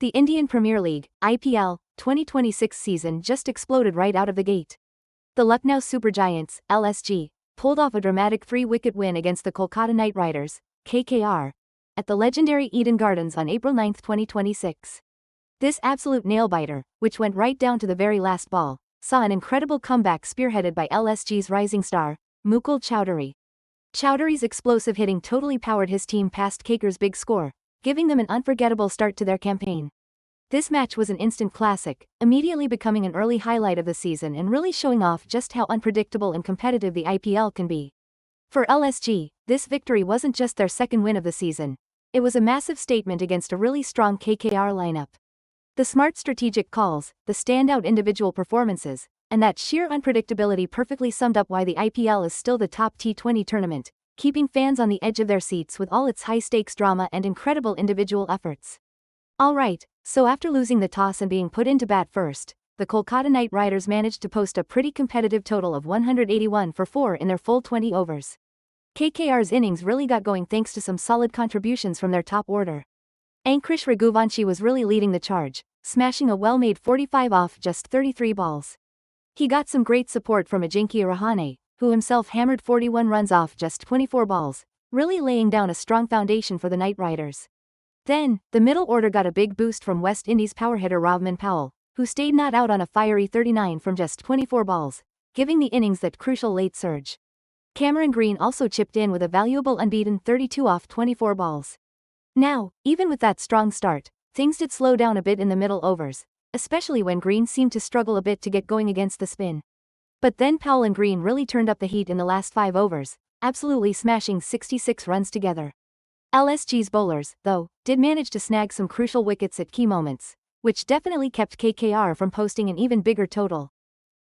The Indian Premier League, IPL, 2026 season just exploded right out of the gate. The Lucknow Super Giants, LSG, pulled off a dramatic three-wicket win against the Kolkata Knight Riders, KKR, at the legendary Eden Gardens on April 9, 2026. This absolute nail-biter, which went right down to the very last ball, saw an incredible comeback spearheaded by LSG's rising star, Mukul Choudhary. Choudhary's explosive hitting totally powered his team past KKR's big score, giving them an unforgettable start to their campaign. This match was an instant classic, immediately becoming an early highlight of the season and really showing off just how unpredictable and competitive the IPL can be. For LSG, this victory wasn't just their second win of the season. It was a massive statement against a really strong KKR lineup. The smart strategic calls, the standout individual performances, and that sheer unpredictability perfectly summed up why the IPL is still the top T20 tournament, keeping fans on the edge of their seats with all its high-stakes drama and incredible individual efforts. Alright, so after losing the toss and being put into bat first, the Kolkata Knight Riders managed to post a pretty competitive total of 181 for 4 in their full 20 overs. KKR's innings really got going thanks to some solid contributions from their top order. Angkrish Raghuvanshi was really leading the charge, smashing a well-made 45 off just 33 balls. He got some great support from Ajinkya Rahane, who himself hammered 41 runs off just 24 balls, really laying down a strong foundation for the Knight Riders. Then, the middle order got a big boost from West Indies power hitter Rovman Powell, who stayed not out on a fiery 39 from just 24 balls, giving the innings that crucial late surge. Cameron Green also chipped in with a valuable unbeaten 32 off 24 balls. Now, even with that strong start, things did slow down a bit in the middle overs, especially when Green seemed to struggle a bit to get going against the spin. But then Powell and Green really turned up the heat in the last 5 overs, absolutely smashing 66 runs together. LSG's bowlers, though, did manage to snag some crucial wickets at key moments, which definitely kept KKR from posting an even bigger total.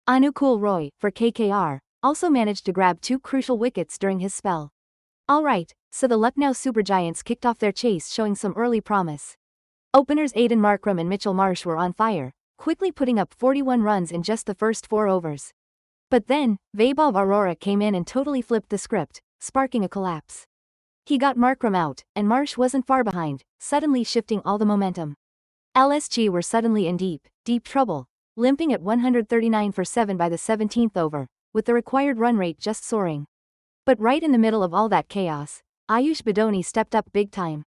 Anukul Roy, for KKR, also managed to grab 2 crucial wickets during his spell. Alright, so the Lucknow Super Giants kicked off their chase showing some early promise. Openers Aiden Markram and Mitchell Marsh were on fire, quickly putting up 41 runs in just the first 4 overs. But then, Vaibhav Arora came in and totally flipped the script, sparking a collapse. He got Markram out, and Marsh wasn't far behind, suddenly shifting all the momentum. LSG were suddenly in deep trouble, limping at 139 for 7 by the 17th over, with the required run rate just soaring. But right in the middle of all that chaos, Ayush Badoni stepped up big time.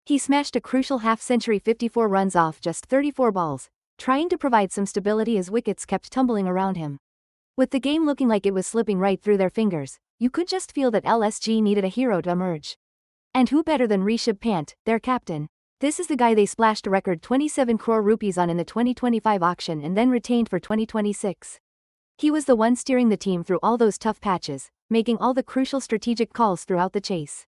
He smashed a crucial half-century 54 runs off just 34 balls, trying to provide some stability as wickets kept tumbling around him. With the game looking like it was slipping right through their fingers, you could just feel that LSG needed a hero to emerge. And who better than Rishabh Pant, their captain? This is the guy they splashed a record 27 crore rupees on in the 2025 auction and then retained for 2026. He was the one steering the team through all those tough patches, making all the crucial strategic calls throughout the chase.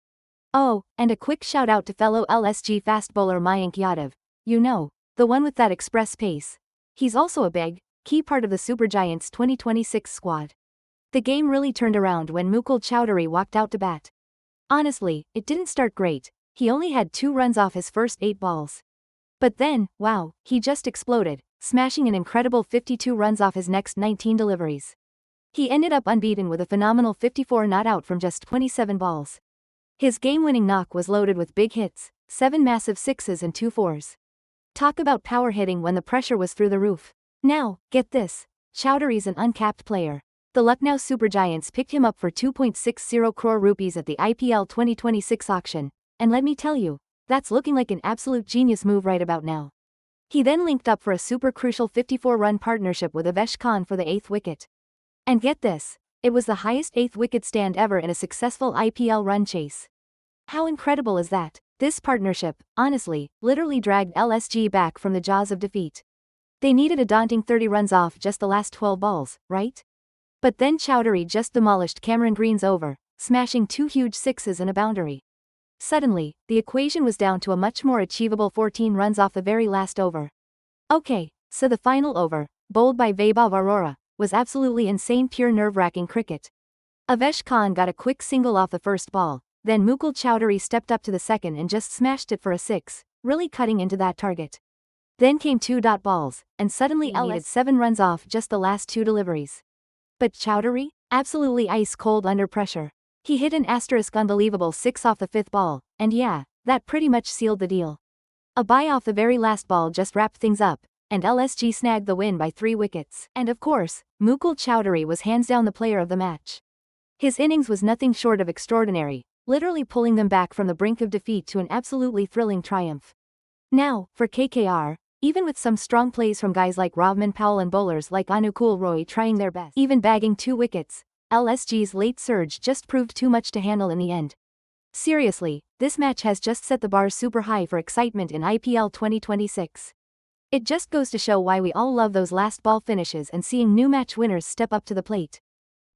Oh, and a quick shout out to fellow LSG fast bowler Mayank Yadav, you know, the one with that express pace. He's also a big, key part of the Super Giants 2026 squad. The game really turned around when Mukul Choudhary walked out to bat. Honestly, it didn't start great. He only had 2 runs off his first 8 balls. But then, wow, he just exploded, smashing an incredible 52 runs off his next 19 deliveries. He ended up unbeaten with a phenomenal 54 not out from just 27 balls. His game-winning knock was loaded with big hits, 7 massive 6s and 2 4s. Talk about power hitting when the pressure was through the roof. Now, get this, Choudhary's an uncapped player. The Lucknow Super Giants picked him up for 2.60 crore rupees at the IPL 2026 auction, and let me tell you, that's looking like an absolute genius move right about now. He then linked up for a super crucial 54-run partnership with Avesh Khan for the 8th wicket. And get this, it was the highest 8th wicket stand ever in a successful IPL run chase. How incredible is that? This partnership, honestly, literally dragged LSG back from the jaws of defeat. They needed a daunting 30 runs off just the last 12 balls, right? But then Choudhary just demolished Cameron Green's over, smashing 2 huge 6s and a boundary. Suddenly, the equation was down to a much more achievable 14 runs off the very last over. Okay, so the final over, bowled by Vaibhav Arora, was absolutely insane, pure nerve-wracking cricket. Avesh Khan got a quick single off the first ball, then Mukul Choudhary stepped up to the second and just smashed it for a 6, really cutting into that target. Then came 2 dot balls, and suddenly needed 7 runs off just the last 2 deliveries. But Choudhary? Absolutely ice cold under pressure. He hit an asterisk unbelievable 6 off the 5th ball, and yeah, that pretty much sealed the deal. A bye off the very last ball just wrapped things up, and LSG snagged the win by 3 wickets. And of course, Mukul Choudhary was hands down the player of the match. His innings was nothing short of extraordinary, literally pulling them back from the brink of defeat to an absolutely thrilling triumph. Now, for KKR, even with some strong plays from guys like Rovman Powell and bowlers like Anukul Roy trying their best, even bagging 2 wickets, LSG's late surge just proved too much to handle in the end. Seriously, this match has just set the bar super high for excitement in IPL 2026. It just goes to show why we all love those last ball finishes and seeing new match winners step up to the plate.